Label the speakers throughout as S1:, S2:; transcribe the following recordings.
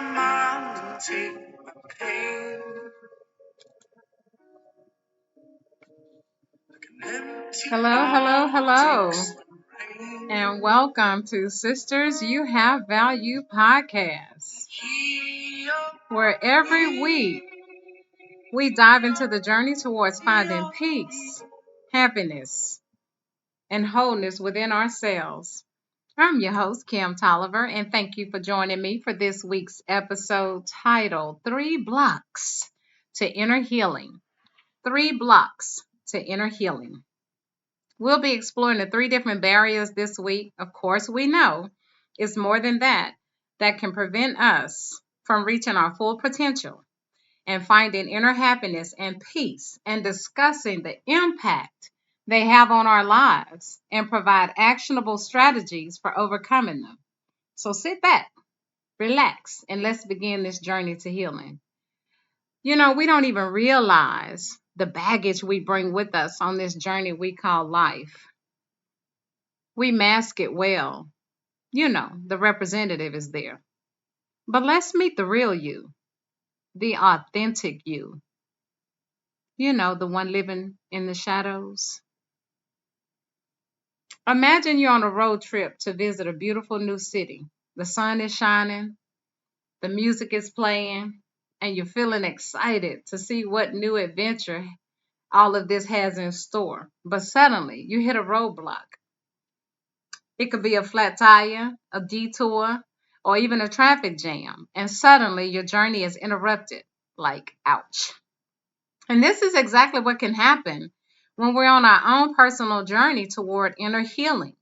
S1: mind and take my pain. Hello, hello, hello, and welcome to Sisters You Have Value podcast, where every week we dive into the journey towards finding peace, happiness, and wholeness within ourselves. I'm your host, Kim Tolliver, and thank you for joining me for this week's episode titled 3 Blocks to Inner Healing. 3 blocks to inner healing. We'll be exploring the 3 different barriers this week. Of course, we know it's more than that can prevent us from reaching our full potential and finding inner happiness and peace, and discussing the impact they have on our lives and provide actionable strategies for overcoming them. So sit back, relax, and let's begin this journey to healing. You know, we don't even realize the baggage we bring with us on this journey we call life. We mask it well. You know, the representative is there. But let's meet the real you, the authentic you. You know, the one living in the shadows. Imagine you're on a road trip to visit a beautiful new city. The sun is shining, the music is playing, and you're feeling excited to see what new adventure all of this has in store. But suddenly you hit a roadblock. It could be a flat tire, a detour, or even a traffic jam. And suddenly your journey is interrupted. Like, ouch. And this is exactly what can happen when we're on our own personal journey toward inner healing.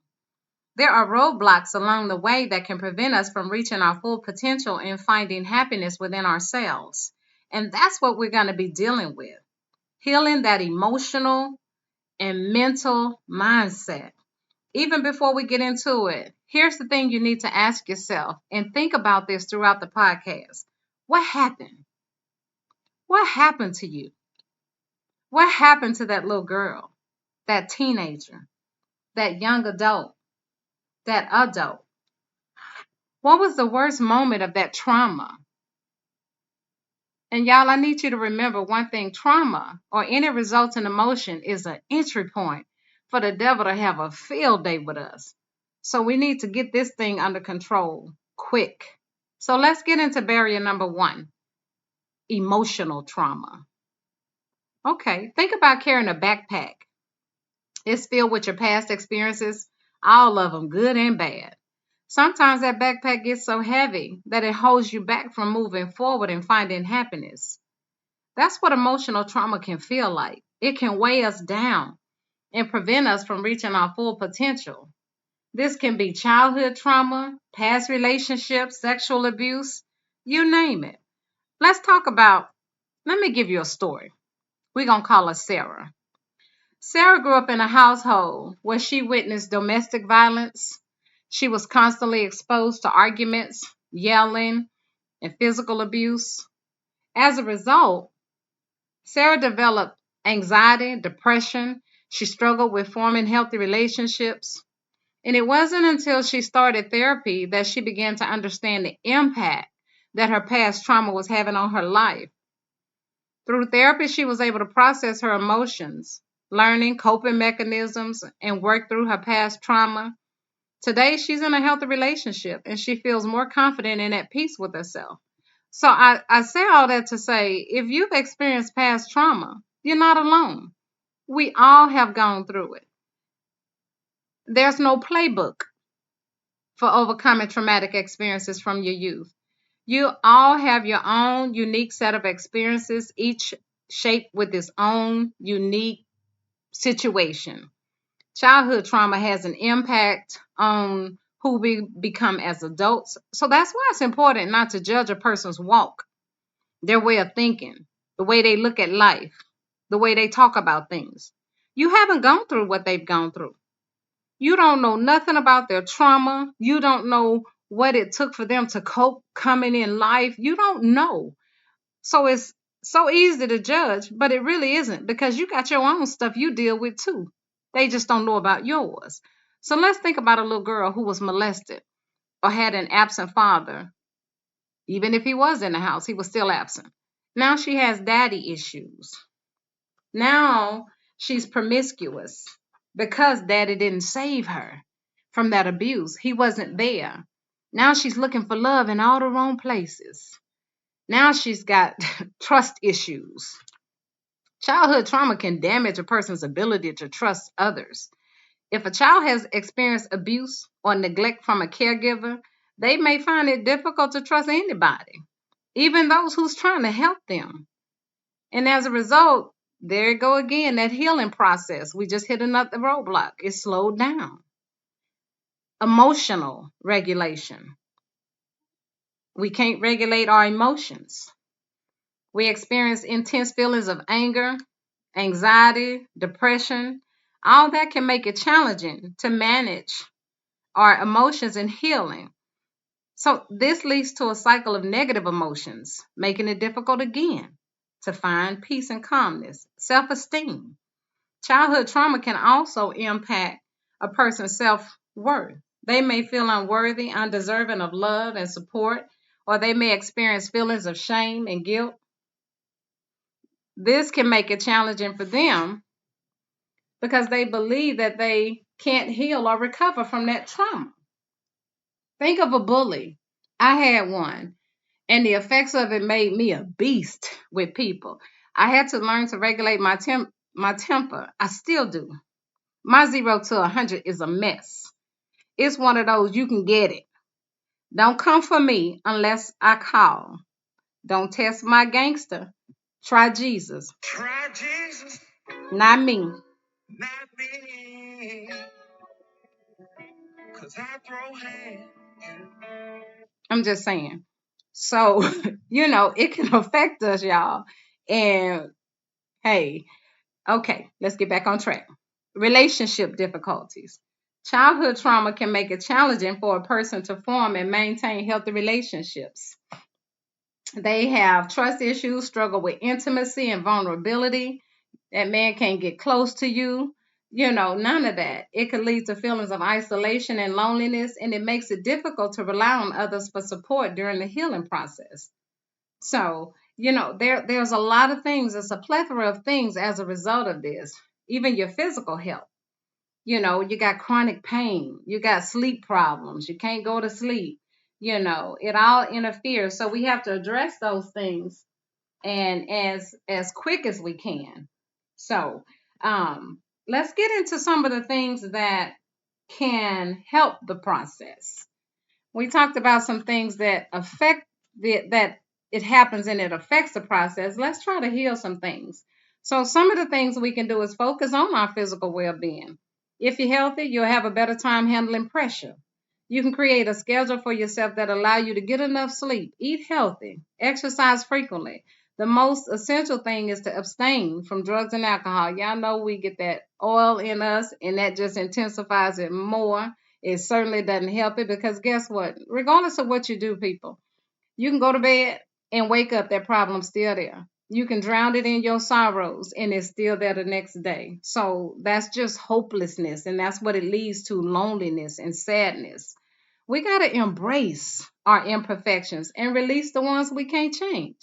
S1: There are roadblocks along the way that can prevent us from reaching our full potential and finding happiness within ourselves. And that's what we're going to be dealing with. Healing that emotional and mental mindset. Even before we get into it, here's the thing you need to ask yourself, and think about this throughout the podcast. What happened? What happened to you? What happened to that little girl, that teenager, that young adult, that adult? What was the worst moment of that trauma? And y'all, I need you to remember one thing: trauma or any resulting emotion is an entry point for the devil to have a field day with us. So we need to get this thing under control quick. So let's get into barrier number 1, emotional trauma. Okay, think about carrying a backpack. It's filled with your past experiences, all of them good and bad. Sometimes that backpack gets so heavy that it holds you back from moving forward and finding happiness. That's what emotional trauma can feel like. It can weigh us down and prevent us from reaching our full potential. This can be childhood trauma, past relationships, sexual abuse, you name it. Let me give you a story. We're going to call her Sarah. Sarah grew up in a household where she witnessed domestic violence. She was constantly exposed to arguments, yelling, and physical abuse. As a result, Sarah developed anxiety, depression. She struggled with forming healthy relationships. And it wasn't until she started therapy that she began to understand the impact that her past trauma was having on her life. Through therapy, she was able to process her emotions, learning coping mechanisms, and work through her past trauma. Today, she's in a healthy relationship and she feels more confident and at peace with herself. So I say all that to say, if you've experienced past trauma, you're not alone. We all have gone through it. There's no playbook for overcoming traumatic experiences from your youth. You all have your own unique set of experiences, each shaped with its own unique situation. Childhood trauma has an impact on who we become as adults. So that's why it's important not to judge a person's walk, their way of thinking, the way they look at life, the way they talk about things. You haven't gone through what they've gone through. You don't know nothing about their trauma. You don't know what it took for them to cope coming in life. You don't know. So it's so easy to judge, but it really isn't, because you got your own stuff you deal with too. They just don't know about yours. So let's think about a little girl who was molested or had an absent father. Even if he was in the house, he was still absent. Now she has daddy issues. Now she's promiscuous because daddy didn't save her from that abuse. He wasn't there. Now she's looking for love in all the wrong places. Now she's got trust issues. Childhood trauma can damage a person's ability to trust others. If a child has experienced abuse or neglect from a caregiver, they may find it difficult to trust anybody, even those who's trying to help them. And as a result, there you go again, that healing process. We just hit another roadblock. It's slowed down. Emotional regulation. We can't regulate our emotions. We experience intense feelings of anger, anxiety, depression. All that can make it challenging to manage our emotions and healing. So this leads to a cycle of negative emotions, making it difficult again to find peace and calmness. Self-esteem. Childhood trauma can also impact a person's self-worth. They may feel unworthy, undeserving of love and support, or they may experience feelings of shame and guilt. This can make it challenging for them because they believe that they can't heal or recover from that trauma. Think of a bully. I had one, and the effects of it made me a beast with people. I had to learn to regulate my temper. I still do. My 0 to 100 is a mess. It's one of those, you can get it. Don't come for me unless I call. Don't test my gangster. Try Jesus. Try Jesus. Not me. Not me. 'Cause I throw hands. I'm just saying. So, it can affect us, y'all. And hey, okay, let's get back on track. Relationship difficulties. Childhood trauma can make it challenging for a person to form and maintain healthy relationships. They have trust issues, struggle with intimacy and vulnerability. That man can't get close to you. None of that. It could lead to feelings of isolation and loneliness, and it makes it difficult to rely on others for support during the healing process. So, there's a lot of things. It's a plethora of things as a result of this. Even your physical health. You got chronic pain. You got sleep problems. You can't go to sleep. It all interferes. So we have to address those things and as quick as we can. So, let's get into some of the things that can help the process. We talked about some things that affect that it happens and it affects the process. Let's try to heal some things. So some of the things we can do is focus on our physical well-being. If you're healthy, you'll have a better time handling pressure. You can create a schedule for yourself that allow you to get enough sleep, eat healthy, exercise frequently. The most essential thing is to abstain from drugs and alcohol. Y'all know we get that oil in us, and that just intensifies it more. It certainly doesn't help it because guess what? Regardless of what you do, people, you can go to bed and wake up, that problem's still there. You can drown it in your sorrows and it's still there the next day. So that's just hopelessness, and that's what it leads to, loneliness and sadness. We got to embrace our imperfections and release the ones we can't change.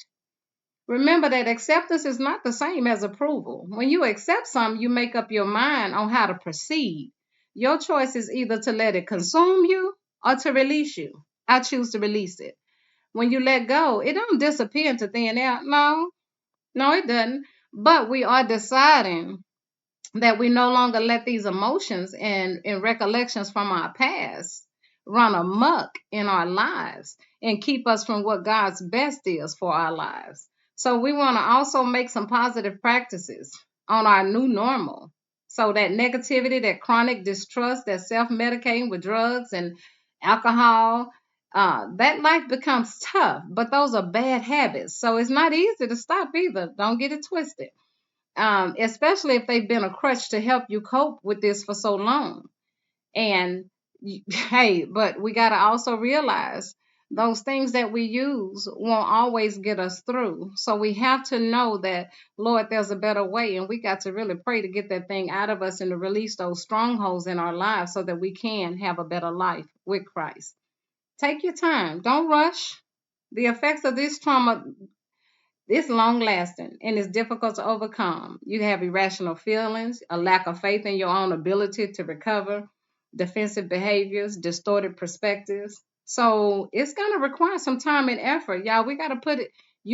S1: Remember that acceptance is not the same as approval. When you accept something, you make up your mind on how to proceed. Your choice is either to let it consume you or to release you. I choose to release it. When you let go, it don't disappear into thin air. No, it doesn't. But we are deciding that we no longer let these emotions and recollections from our past run amok in our lives and keep us from what God's best is for our lives. So we want to also make some positive practices on our new normal. So that negativity, that chronic distrust, that self-medicating with drugs and alcohol, that life becomes tough, but those are bad habits. So it's not easy to stop either. Don't get it twisted. Especially if they've been a crutch to help you cope with this for so long. And hey, but we got to also realize those things that we use won't always get us through. So we have to know that, Lord, there's a better way. And we got to really pray to get that thing out of us and to release those strongholds in our lives so that we can have a better life with Christ. Take your time. Don't rush. The effects of this trauma, it's long lasting and it's difficult to overcome. You have irrational feelings, a lack of faith in your own ability to recover, defensive behaviors, distorted perspectives. So it's going to require some time and effort, y'all. You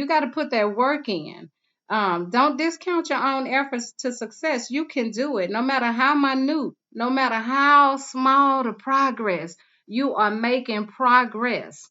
S1: got to put that work in. Don't discount your own efforts to success. You can do it, no matter how minute, no matter how small the progress. You are making progress.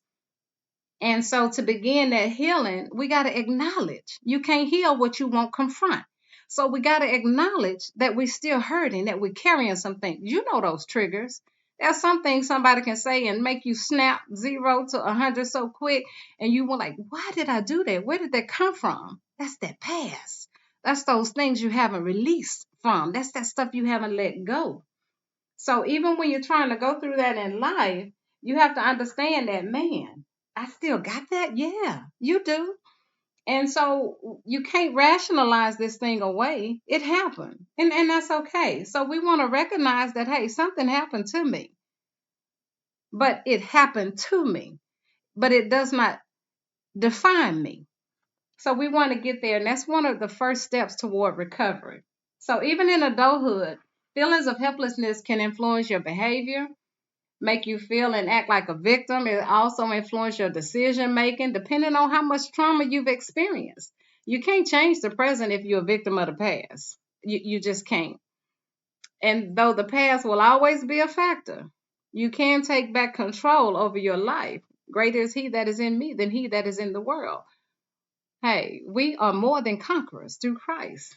S1: And so to begin that healing, we got to acknowledge you can't heal what you won't confront. So we got to acknowledge that we're still hurting, that we're carrying some things. You know those triggers. There's some things somebody can say and make you snap 0 to 100 so quick. And you were like, why did I do that? Where did that come from? That's that past. That's those things you haven't released from. That's that stuff you haven't let go. So even when you're trying to go through that in life, you have to understand that, man, I still got that. Yeah, you do. And so you can't rationalize this thing away. It happened. And that's okay. So we want to recognize that, hey, something happened to me, but it happened to me, but it does not define me. So we want to get there. And that's one of the first steps toward recovery. So even in adulthood, feelings of helplessness can influence your behavior, make you feel and act like a victim. It also influences your decision making, depending on how much trauma you've experienced. You can't change the present if you're a victim of the past. You just can't. And though the past will always be a factor, you can take back control over your life. Greater is he that is in me than he that is in the world. Hey, we are more than conquerors through Christ.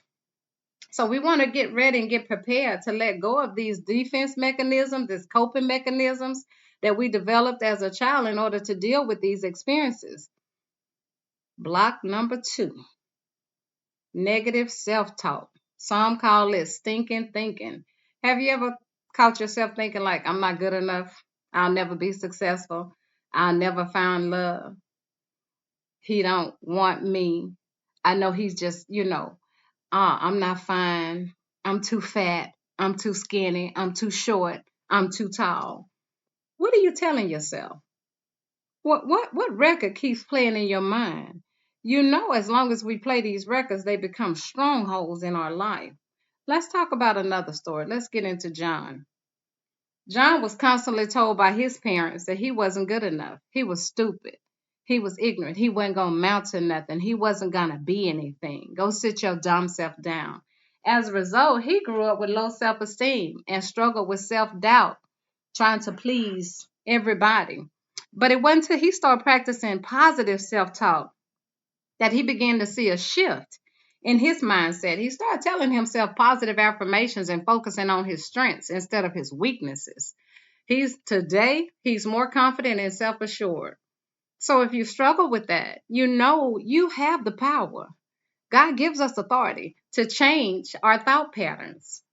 S1: So we want to get ready and get prepared to let go of these defense mechanisms, these coping mechanisms that we developed as a child in order to deal with these experiences. Block number 2, negative self-talk. Some call it stinking thinking. Have you ever caught yourself thinking like, I'm not good enough? I'll never be successful. I'll never find love. He don't want me. I know he's just, I'm not fine. I'm too fat. I'm too skinny. I'm too short. I'm too tall. What are you telling yourself? What record keeps playing in your mind? You know, as long as we play these records, they become strongholds in our life. Let's talk about another story. Let's get into John. John was constantly told by his parents that he wasn't good enough. He was stupid. He was ignorant. He wasn't going to amount to nothing. He wasn't going to be anything. Go sit your dumb self down. As a result, he grew up with low self-esteem and struggled with self-doubt, trying to please everybody. But it wasn't until he started practicing positive self-talk that he began to see a shift in his mindset. He started telling himself positive affirmations and focusing on his strengths instead of his weaknesses. He's more confident and self-assured. So if you struggle with that, you know you have the power. God gives us authority to change our thought patterns,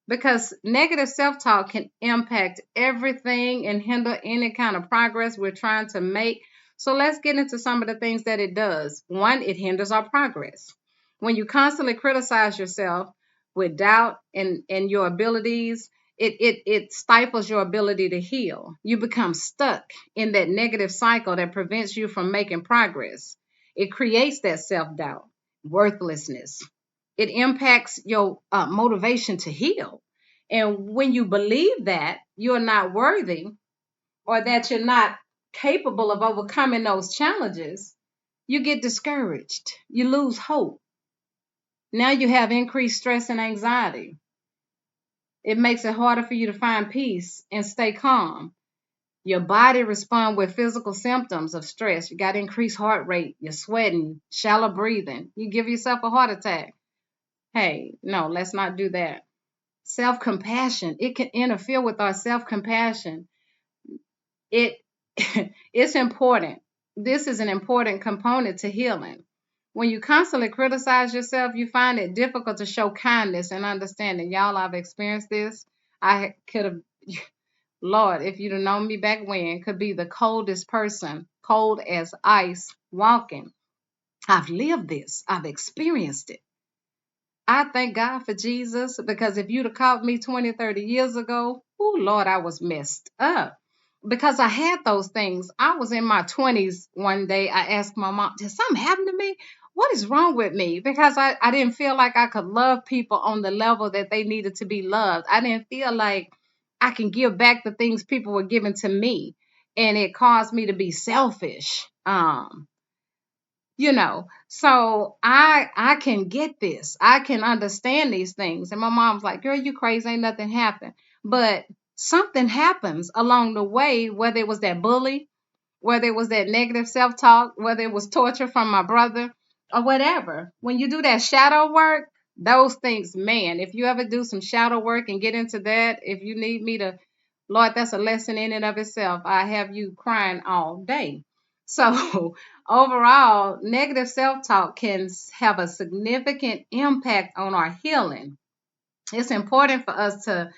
S1: because negative self-talk can impact everything and hinder any kind of progress we're trying to make. So let's get into some of the things that it does. One, it hinders our progress. When you constantly criticize yourself with doubt and your abilities, it stifles your ability to heal. You become stuck in that negative cycle that prevents you from making progress. It creates that self-doubt, worthlessness. It impacts your motivation to heal. And when you believe that you're not worthy or that you're not capable of overcoming those challenges, you get discouraged. You lose hope. Now you have increased stress and anxiety. It makes it harder for you to find peace and stay calm. Your body responds with physical symptoms of stress. You got increased heart rate, you're sweating, shallow breathing. You give yourself a heart attack. Hey, no, let's not do that. Self-compassion, it can interfere with our self-compassion. It's important. This is an important component to healing. When you constantly criticize yourself, you find it difficult to show kindness and understanding. Y'all, I've experienced this. I could have, Lord, if you'd have known me back when, could be the coldest person, cold as ice, walking. I've lived this. I've experienced it. I thank God for Jesus, because if you'd have caught me 20, 30 years ago, oh, Lord, I was messed up. because I had those things. I was in my 20s one day. I asked my mom, did something happen to me? What is wrong with me? Because I didn't feel like I could love people on the level that they needed to be loved. I didn't feel like I can give back the things people were giving to me. And it caused me to be selfish. So I can get this. I can understand these things. And my mom's like, girl, you crazy, ain't nothing happened. But something happens along the way, whether it was that bully, whether it was that negative self-talk, whether it was torture from my brother, or whatever. When you do that shadow work, those things, man, if you ever do some shadow work and get into that, if you need me to, Lord, that's a lesson in and of itself. I have you crying all day. So overall, negative self-talk can have a significant impact on our healing. It's important for us to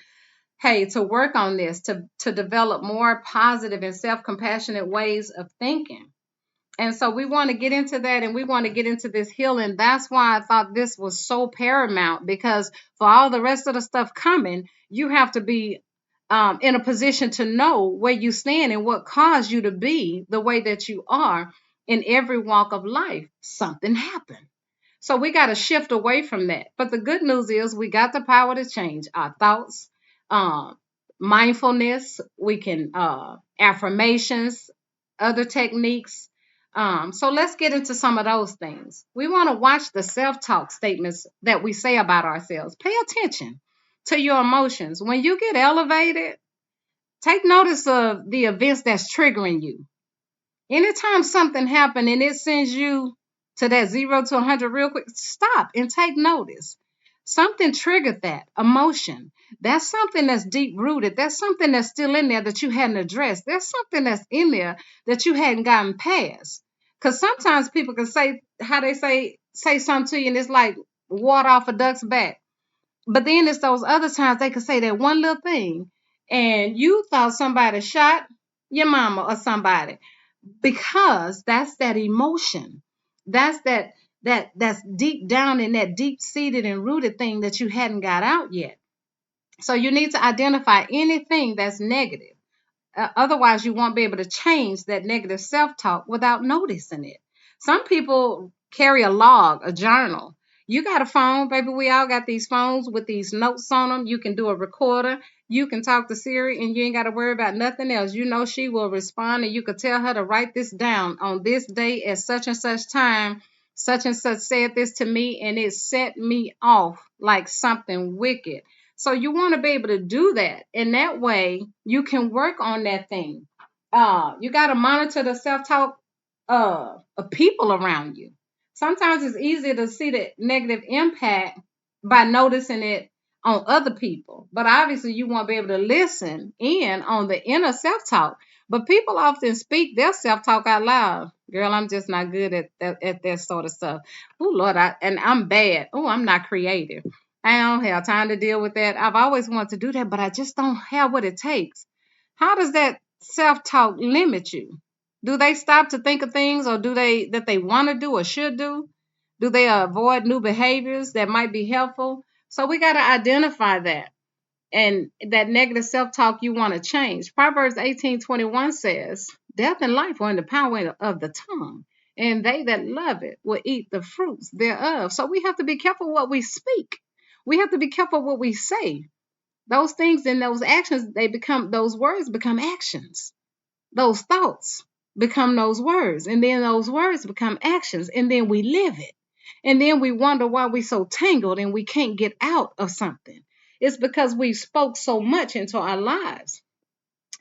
S1: work on this, to develop more positive and self-compassionate ways of thinking. And so we want to get into that, and we want to get into this healing. That's why I thought this was so paramount, because for all the rest of the stuff coming, you have to be in a position to know where you stand and what caused you to be the way that you are in every walk of life. Something happened. So we got to shift away from that. But the good news is we got the power to change our thoughts, uh, mindfulness. We can affirmations, other techniques. So let's get into some of those things. We want to watch the self-talk statements that we say about ourselves. Pay attention to your emotions. When you get elevated, take notice of the events that's triggering you. Anytime something happens and it sends you to that 0 to 100 real quick, stop and take notice. Something triggered that emotion. That's something that's deep rooted. That's something that's still in there that you hadn't addressed. There's something that's in there that you hadn't gotten past. Because sometimes people can say how they say something to you, and it's like water off a duck's back. But then it's those other times they could say that one little thing, and you thought somebody shot your mama or somebody, because that's that emotion. That's that's deep down in that deep seated and rooted thing that you hadn't got out yet. So you need to identify anything that's negative. Otherwise, you won't be able to change that negative self-talk without noticing it. Some people carry a log, a journal. You got a phone, baby. We all got these phones with these notes on them. You can do a recorder. You can talk to Siri, and you ain't got to worry about nothing else. You know she will respond, and you could tell her to write this down on this day at such and such time. Such and such said this to me, and it set me off like something wicked. So you want to be able to do that. And that way you can work on that thing. You got to monitor the self-talk of people around you. Sometimes it's easy to see the negative impact by noticing it on other people. But obviously you want to be able to listen in on the inner self-talk. But people often speak their self-talk out loud. Girl, I'm just not good at that sort of stuff. Oh, Lord, I'm bad. Oh, I'm not creative. I don't have time to deal with that. I've always wanted to do that, but I just don't have what it takes. How does that self-talk limit you? Do they stop to think of things, or do they that they want to do or should do? Do they avoid new behaviors that might be helpful? So we got to identify that, and that negative self-talk you want to change. Proverbs 18:21 says, death and life are in the power of the tongue, and they that love it will eat the fruits thereof. So we have to be careful what we speak. We have to be careful what we say. Those things and those actions, those words become actions. Those thoughts become those words, and then those words become actions, and then we live it. And then we wonder why we're so tangled and we can't get out of something. It's because we spoke so much into our lives.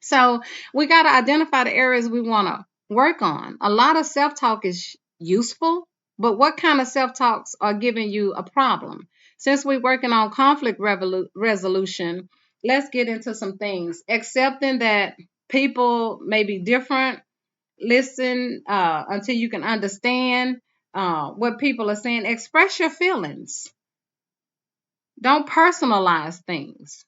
S1: So we got to identify the areas we want to work on. A lot of self-talk is useful, but what kind of self-talks are giving you a problem? Since we're working on conflict resolution, let's get into some things. Accepting that people may be different. Listen until you can understand what people are saying. Express your feelings. Don't personalize things.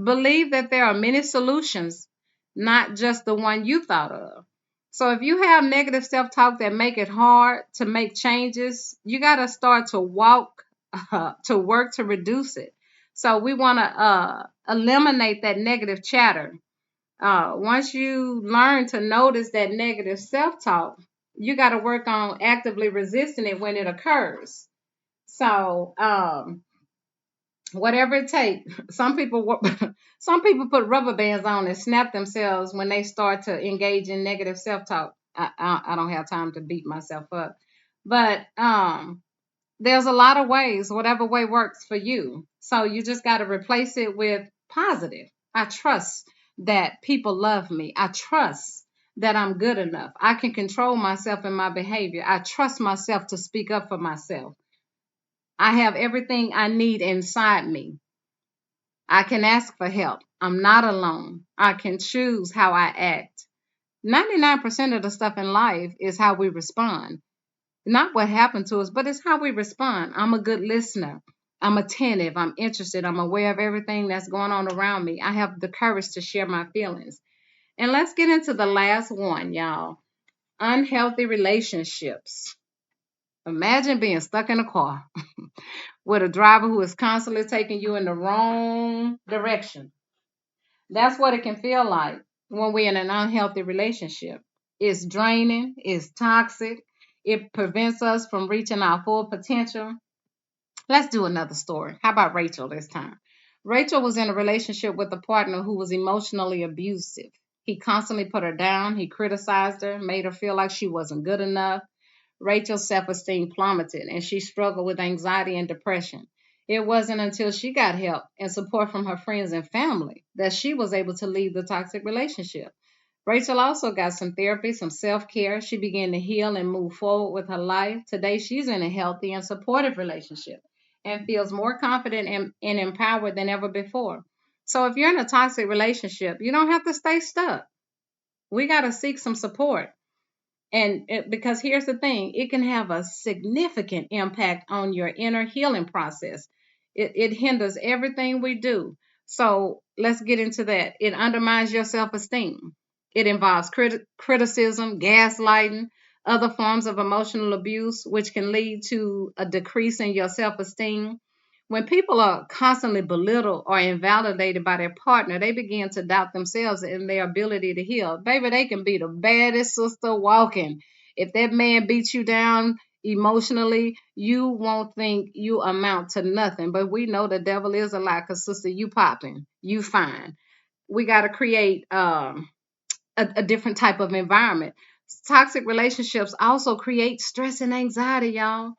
S1: Believe that there are many solutions, not just the one you thought of. So if you have negative self-talk that make it hard to make changes, you got to start to to work to reduce it. So we want to eliminate that negative chatter. Once you learn to notice that negative self-talk, you got to work on actively resisting it when it occurs. So, whatever it takes. Some people put rubber bands on and snap themselves when they start to engage in negative self-talk. I don't have time to beat myself up, but there's a lot of ways. Whatever way works for you. So you just got to replace it with positive. I trust that people love me. I trust that I'm good enough. I can control myself and my behavior. I trust myself to speak up for myself. I have everything I need inside me. I can ask for help. I'm not alone. I can choose how I act. 99% of the stuff in life is how we respond. Not what happened to us, but it's how we respond. I'm a good listener. I'm attentive. I'm interested. I'm aware of everything that's going on around me. I have the courage to share my feelings. And let's get into the last one, y'all. Unhealthy relationships. Imagine being stuck in a car with a driver who is constantly taking you in the wrong direction. That's what it can feel like when we're in an unhealthy relationship. It's draining, it's toxic, it prevents us from reaching our full potential. Let's do another story. How about Rachel this time? Rachel was in a relationship with a partner who was emotionally abusive. He constantly put her down, he criticized her, made her feel like she wasn't good enough. Rachel's self esteem plummeted and she struggled with anxiety and depression. It wasn't until she got help and support from her friends and family that she was able to leave the toxic relationship. Rachel also got some therapy, some self care. She began to heal and move forward with her life. Today, she's in a healthy and supportive relationship and feels more confident and empowered than ever before. So, if you're in a toxic relationship, you don't have to stay stuck. We got to seek some support. Because here's the thing, it can have a significant impact on your inner healing process. It hinders everything we do. So let's get into that. It undermines your self esteem. It involves criticism, gaslighting, other forms of emotional abuse, which can lead to a decrease in your self esteem. When people are constantly belittled or invalidated by their partner, they begin to doubt themselves and their ability to heal. Baby, they can be the baddest sister walking. If that man beats you down emotionally, you won't think you amount to nothing. But we know the devil is a lie because, sister, you popping, you fine. We got to create a different type of environment. Toxic relationships also create stress and anxiety, y'all.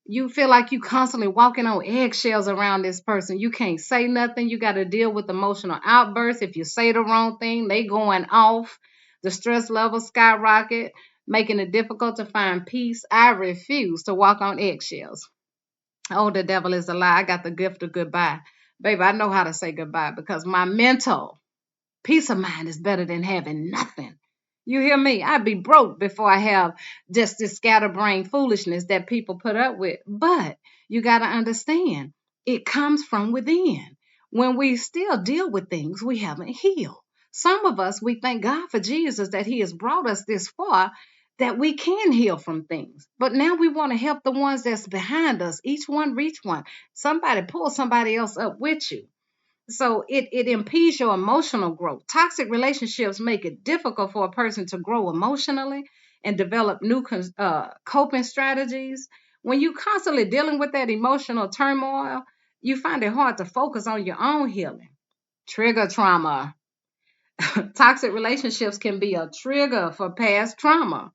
S1: You feel like you constantly walking on eggshells around this person. You can't say nothing. You got to deal with emotional outbursts. If you say the wrong thing, they going off. The stress level skyrocket, making it difficult to find peace. I refuse to walk on eggshells. Oh, the devil is a lie. I got the gift of goodbye. Baby, I know how to say goodbye because my mental peace of mind is better than having nothing. You hear me? I'd be broke before I have just this scatterbrain foolishness that people put up with. But you got to understand, it comes from within. When we still deal with things, we haven't healed. Some of us, we thank God for Jesus that He has brought us this far that we can heal from things. But now we want to help the ones that's behind us. Each one reach one. Somebody pull somebody else up with you. So it impedes your emotional growth. Toxic relationships make it difficult for a person to grow emotionally and develop new coping strategies. When you constantly dealing with that emotional turmoil, you find it hard to focus on your own healing. Trigger trauma. Toxic relationships can be a trigger for past trauma.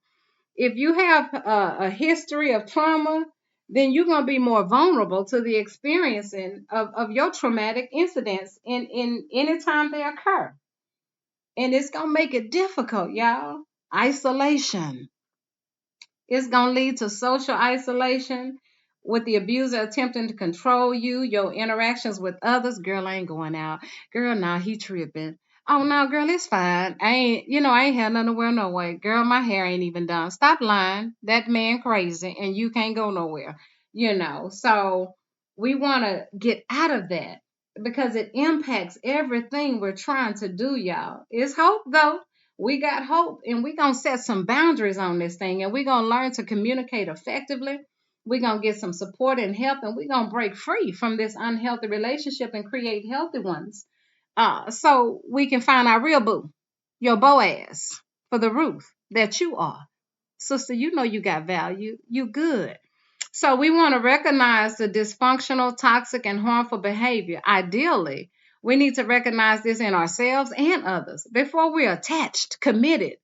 S1: If you have a history of trauma, then you're going to be more vulnerable to the experiencing of your traumatic incidents in any time they occur. And it's going to make it difficult, y'all. Isolation. It's going to lead to social isolation with the abuser attempting to control you, your interactions with others. Girl, I ain't going out. Girl, nah, he tripping. Oh no, girl, it's fine. I ain't had nothing to wear no way. Girl, my hair ain't even done. Stop lying. That man crazy and you can't go nowhere. So we want to get out of that because it impacts everything we're trying to do, y'all. It's hope though. We got hope and we're going to set some boundaries on this thing and we're going to learn to communicate effectively. We're going to get some support and help and we're going to break free from this unhealthy relationship and create healthy ones so we can find our real boo. your Boaz for the Ruth that you are. Sister, you know you got value. You good. So we want to recognize the dysfunctional, toxic, and harmful behavior. Ideally, we need to recognize this in ourselves and others before we're attached, committed,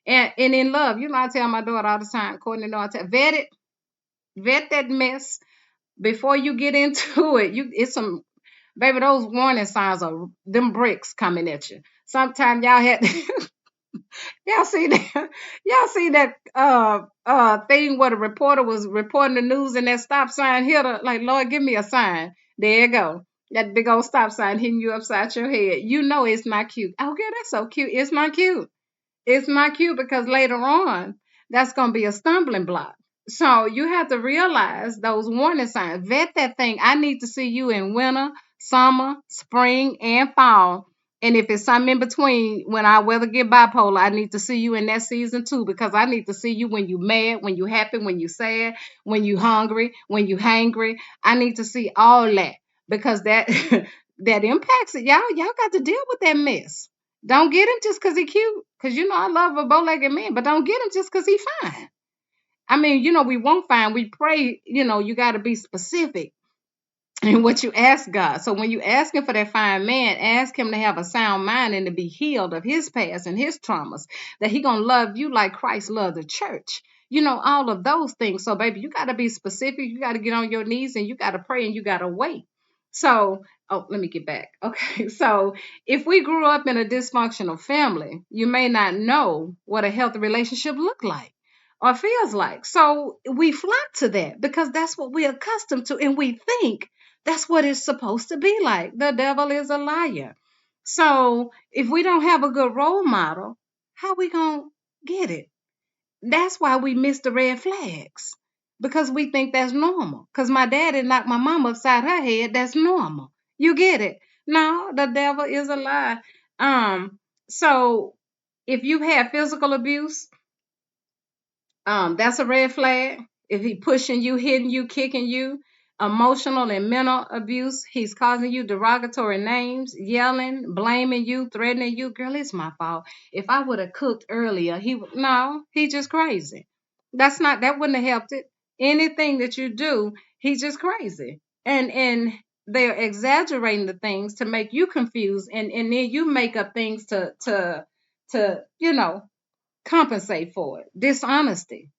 S1: and in love. You know, I tell my daughter all the time, Courtney, no, I tell, vet that mess before you get into it. It's some, baby, those warning signs are them bricks coming at you. Sometimes y'all had y'all see that y'all see that thing where the reporter was reporting the news and that stop sign hit her, like, Lord, give me a sign. There you go. That big old stop sign hitting you upside your head. You know it's not cute. Okay, that's so cute. It's not cute. It's not cute because later on, that's going to be a stumbling block. So you have to realize those warning signs. Vet that thing. I need to see you in winter, summer, spring, and fall. And if it's something in between, when I weather get bipolar, I need to see you in that season too, because I need to see you when you mad, when you happy, when you sad, when you hungry, when you hangry. I need to see all that because that that impacts it. Y'all got to deal with that mess. Don't get him just because he cute. Because, you know, I love a bow-legged man, but don't get him just because he fine. I mean, you know, we won't find. We pray, you know, you got to be specific in what you ask God. So when you ask him for that fine man, ask him to have a sound mind and to be healed of his past and his traumas, that he going to love you like Christ loved the church. You know, all of those things. So, baby, you got to be specific. You got to get on your knees and you got to pray and you got to wait. So, oh, let me get back. Okay. So if we grew up in a dysfunctional family, you may not know what a healthy relationship look like or feels like. So we flock to that because that's what we're accustomed to. And we think that's what it's supposed to be like. The devil is a liar. So if we don't have a good role model, how we going to get it? That's why we miss the red flags, because we think that's normal. Because my daddy knocked my mom upside her head. That's normal. You get it? No, the devil is a lie. So if you have physical abuse, that's a red flag. If he pushing you, hitting you, kicking you, emotional and mental abuse, he's causing you derogatory names, yelling, blaming you, threatening you. Girl, it's my fault. If I would have cooked earlier, he just crazy. That wouldn't have helped it. Anything that you do, he's just crazy. And they're exaggerating the things to make you confused, and then you make up things to compensate for it. Dishonesty,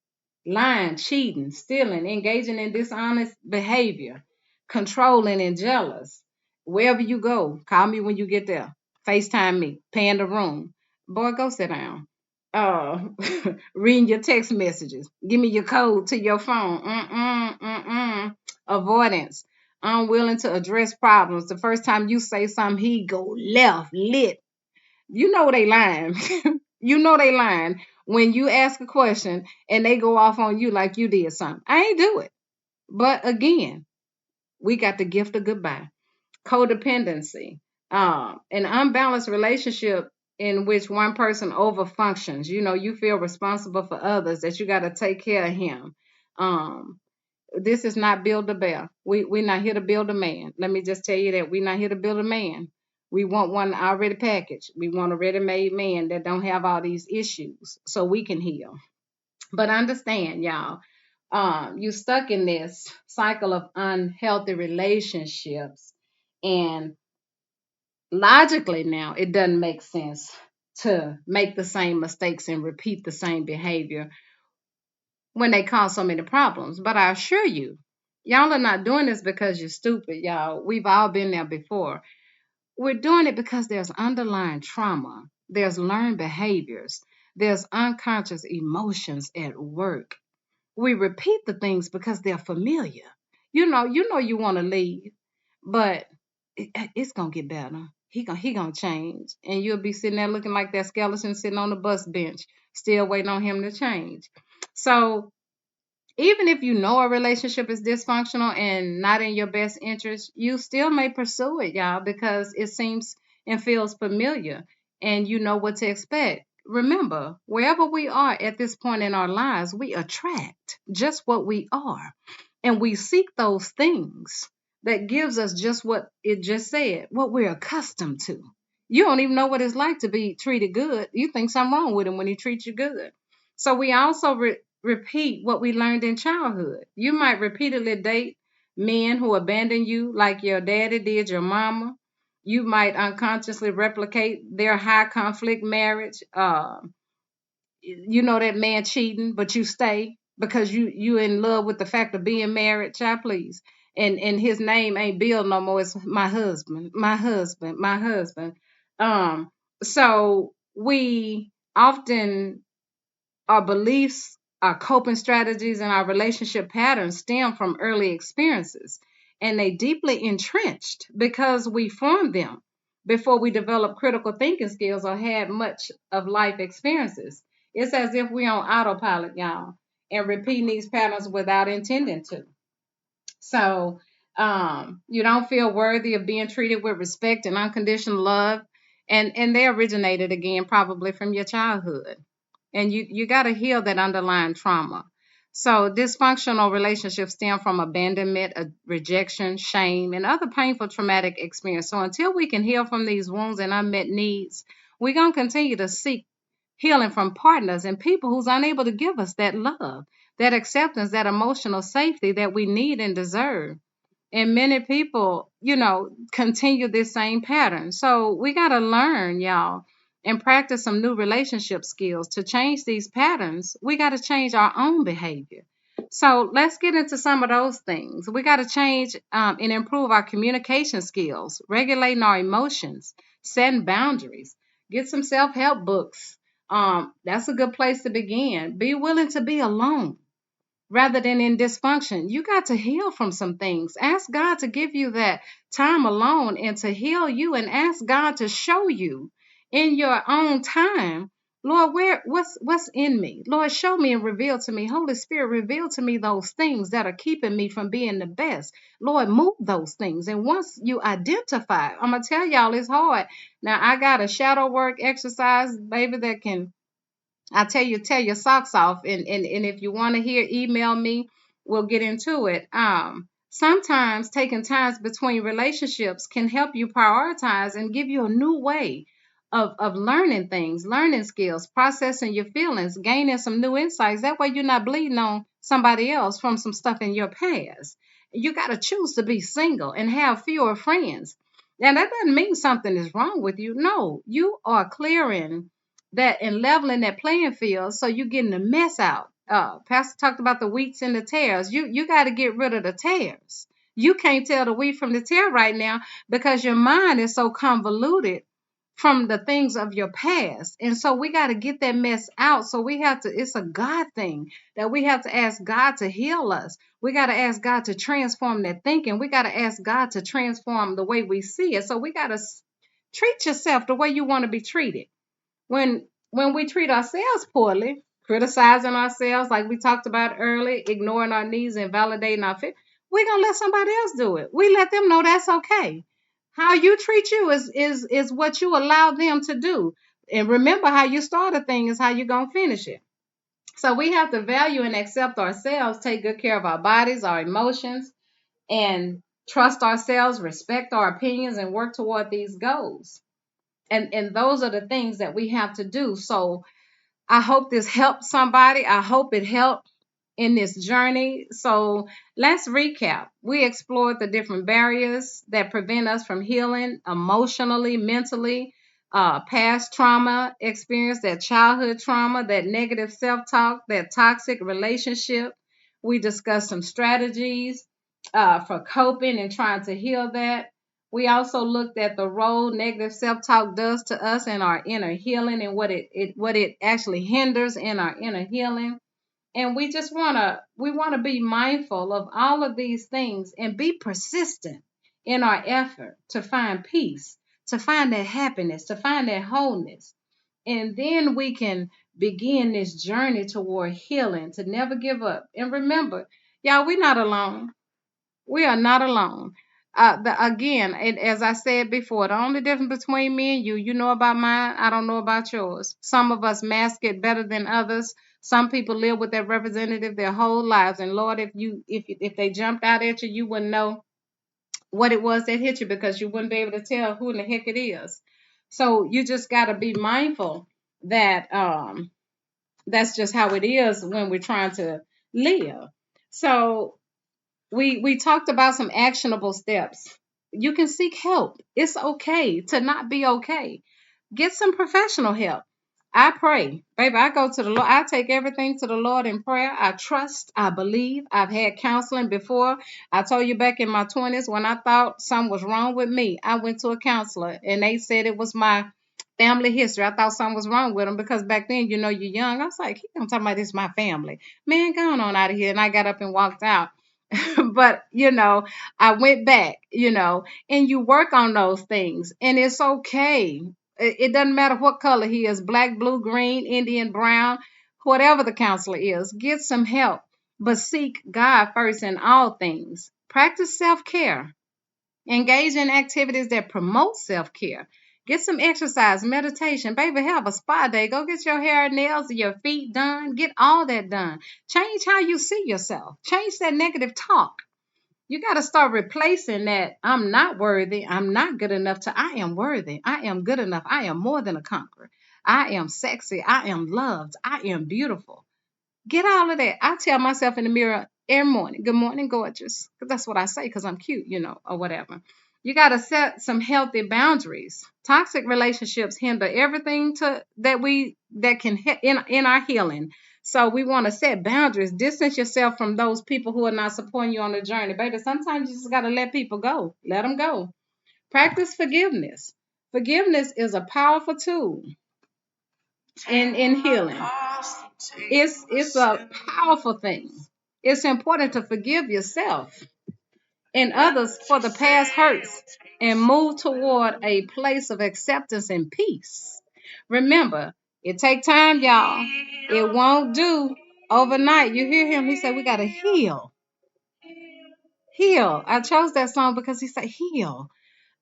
S1: lying, cheating, stealing, engaging in dishonest behavior, controlling and jealous. Wherever you go, call me when you get there. FaceTime me, paying the room. Boy, go sit down. Uh, reading your text messages. Give me your code to your phone. Avoidance. Unwilling to address problems. The first time you say something, he go left, lit. You know they lying. You know they lying when you ask a question and they go off on you like you did something. I ain't do it. But again, we got the gift of goodbye. Codependency. An unbalanced relationship in which one person overfunctions. You know, you feel responsible for others, that you got to take care of him. This is not build a bear. We're not here to build a man. Let me just tell you that we're not here to build a man. We want one already packaged. We want a ready-made man that don't have all these issues so we can heal. But understand, y'all, you stuck in this cycle of unhealthy relationships, and logically now it doesn't make sense to make the same mistakes and repeat the same behavior when they cause so many problems. But I assure you, y'all are not doing this because you're stupid, y'all. We've all been there before. We're doing it because there's underlying trauma, there's learned behaviors, there's unconscious emotions at work. We repeat the things because they're familiar. You want to leave, but it's gonna get better. He gonna change, and you'll be sitting there looking like that skeleton sitting on the bus bench, still waiting on him to change. So even if you know a relationship is dysfunctional and not in your best interest, you still may pursue it, y'all, because it seems and feels familiar and you know what to expect. Remember, wherever we are at this point in our lives, we attract just what we are. And we seek those things that gives us just what it just said, what we're accustomed to. You don't even know what it's like to be treated good. You think something wrong with him when he treats you good. So we also repeat what we learned in childhood. You might repeatedly date men who abandon you like your daddy did your mama. You might unconsciously replicate their high conflict marriage. You know that man cheating, but you stay because you in love with the fact of being married. Child, please. And his name ain't Bill no more. It's my husband, my husband, my husband. Um, so we often, our beliefs, our coping strategies, and our relationship patterns stem from early experiences, and they deeply entrenched because we formed them before we developed critical thinking skills or had much of life experiences. It's as if we're on autopilot, y'all, and repeating these patterns without intending to. So you don't feel worthy of being treated with respect and unconditional love, and they originated again probably from your childhood, and you got to heal that underlying trauma. So dysfunctional relationships stem from abandonment, rejection, shame, and other painful traumatic experience. So until we can heal from these wounds and unmet needs, we're going to continue to seek healing from partners and people who's unable to give us that love, that acceptance, that emotional safety that we need and deserve. And many people, continue this same pattern. So we got to learn, y'all, and practice some new relationship skills to change these patterns. We got to change our own behavior. So let's get into some of those things. We got to change and improve our communication skills, regulating our emotions, setting boundaries, get some self help books. That's a good place to begin. Be willing to be alone rather than in dysfunction. You got to heal from some things. Ask God to give you that time alone and to heal you, and ask God to show you in your own time, Lord, what's in me? Lord, show me and reveal to me. Holy Spirit, reveal to me those things that are keeping me from being the best. Lord, move those things. And once you identify, I'm gonna tell y'all it's hard. Now I got a shadow work exercise, baby, that can, I tell you, tear your socks off. And if you want to hear, email me. We'll get into it. Sometimes taking times between relationships can help you prioritize and give you a new way of learning things, learning skills, processing your feelings, gaining some new insights. That way you're not bleeding on somebody else from some stuff in your past. You got to choose to be single and have fewer friends. Now, that doesn't mean something is wrong with you. No, you are clearing that and leveling that playing field so you're getting the mess out. Pastor talked about the wheats and the tares. You got to get rid of the tares. You can't tell the wheat from the tare right now because your mind is so convoluted from the things of your past. And so we got to get that mess out. So we have to, it's a God thing that we have to ask God to heal us. We got to ask God to transform that thinking. We got to ask God to transform the way we see it. So we got to treat yourself the way you want to be treated. When we treat ourselves poorly, criticizing ourselves like we talked about earlier, ignoring our needs and validating our fit, we're gonna let somebody else do it. We let them know that's okay. How you treat you is what you allow them to do. And remember, how you start a thing is how you're gonna finish it. So we have to value and accept ourselves, take good care of our bodies, our emotions, and trust ourselves, respect our opinions, and work toward these goals. And those are the things that we have to do. So I hope this helped somebody. I hope it helped in this journey. So let's recap. We explored the different barriers that prevent us from healing emotionally, mentally, past trauma experience, that childhood trauma, that negative self-talk, that toxic relationship. We discussed some strategies for coping and trying to heal that. We also looked at the role negative self-talk does to us in our inner healing and what it actually hinders in our inner healing. And we want to be mindful of all of these things and be persistent in our effort to find peace, to find that happiness, to find that wholeness. And then we can begin this journey toward healing, to never give up. And remember, y'all, we're not alone. We are not alone. Again, as I said before, the only difference between me and you know about mine, I don't know about yours. Some of us mask it better than others. Some people live with their representative their whole lives, and Lord, if they jumped out at you, you wouldn't know what it was that hit you because you wouldn't be able to tell who in the heck it is. So you just got to be mindful that that's just how it is when we're trying to live. So we talked about some actionable steps. You can seek help. It's okay to not be okay. Get some professional help. I pray, baby. I go to the Lord. I take everything to the Lord in prayer. I trust. I believe. I've had counseling before. I told you back in my 20s when I thought something was wrong with me, I went to a counselor and they said it was my family history. I thought something was wrong with them because back then, you're young. I was like, I'm talking about this is my family. Man, going on out of here. And I got up and walked out. But I went back, and you work on those things, and it's okay. It doesn't matter what color he is, black, blue, green, Indian, brown, whatever the counselor is. Get some help, but seek God first in all things. Practice self-care. Engage in activities that promote self-care. Get some exercise, meditation. Baby, have a spa day. Go get your hair, nails, your feet done. Get all that done. Change how you see yourself. Change that negative talk. You got to start replacing that I'm not worthy, I'm not good enough, to I am worthy, I am good enough, I am more than a conqueror, I am sexy, I am loved, I am beautiful. Get all of that. I tell myself in the mirror every morning, good morning, gorgeous. Because that's what I say because I'm cute, or whatever. You got to set some healthy boundaries. Toxic relationships hinder everything that can in our healing. So we want to set boundaries. Distance yourself from those people who are not supporting you on the journey. Baby, sometimes you just got to let people go. Let them go. Practice forgiveness. Forgiveness is a powerful tool in healing. It's a powerful thing. It's important to forgive yourself and others for the past hurts and move toward a place of acceptance and peace. Remember, it take time, y'all. It won't do overnight. You hear him? He said we gotta heal. Heal. I chose that song because he said heal.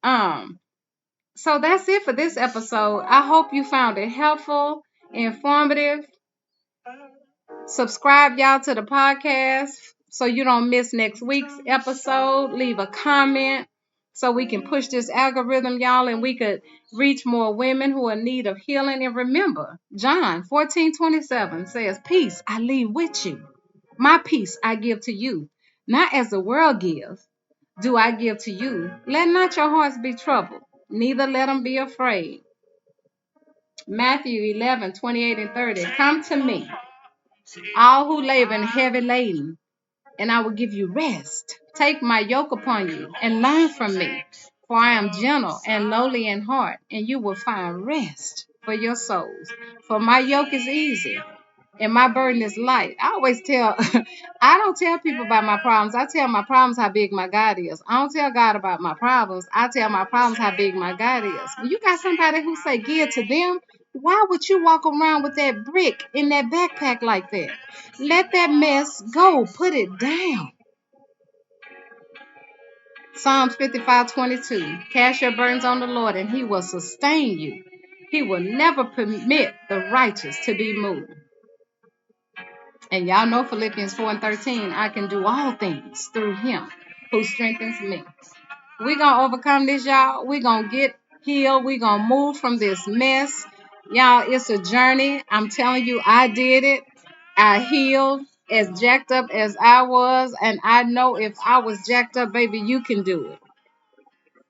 S1: So that's it for this episode. I hope you found it helpful, informative. Subscribe, y'all, to the podcast so you don't miss next week's episode. Leave a comment so we can push this algorithm, y'all, and we could reach more women who are in need of healing. And remember, John 14:27 says, peace I leave with you. My peace I give to you. Not as the world gives, do I give to you. Let not your hearts be troubled, neither let them be afraid. Matthew 11:28 and 30. Come to me, all who labor and heavy laden, and I will give you rest. Take my yoke upon you and learn from me, for I am gentle and lowly in heart, and you will find rest for your souls. For my yoke is easy and my burden is light. I always tell, I don't tell people about my problems. I tell my problems how big my God is. I don't tell God about my problems. I tell my problems how big my God is. When you got somebody who say give to them, why would you walk around with that brick in that backpack like that? Let that mess go. Put it down. Psalms 55:22. Cast your burdens on the Lord and he will sustain you. He will never permit the righteous to be moved. And y'all know Philippians 4:13, I can do all things through him who strengthens me. We're going to overcome this, y'all. We're going to get healed. We're going to move from this mess. Y'all, it's a journey. I'm telling you, I did it. I healed as jacked up as I was. And I know if I was jacked up, baby, you can do it.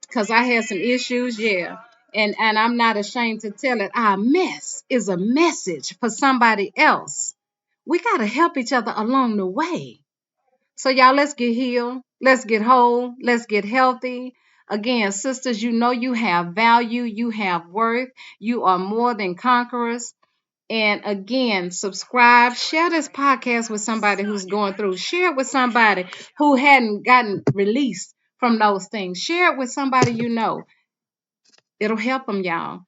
S1: Because I had some issues, yeah. And I'm not ashamed to tell it. Our mess is a message for somebody else. We got to help each other along the way. So y'all, let's get healed. Let's get whole. Let's get healthy. Again, sisters, you know you have value. You have worth. You are more than conquerors. And again, subscribe. Share this podcast with somebody who's going through. Share it with somebody who hadn't gotten released from those things. Share it with somebody you know. It'll help them, y'all.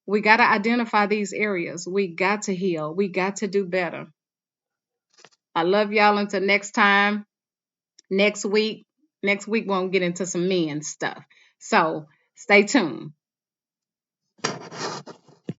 S1: We got to identify these areas. We got to heal. We got to do better. I love y'all. Until next time. Next week, we'll get into some men stuff. So stay tuned.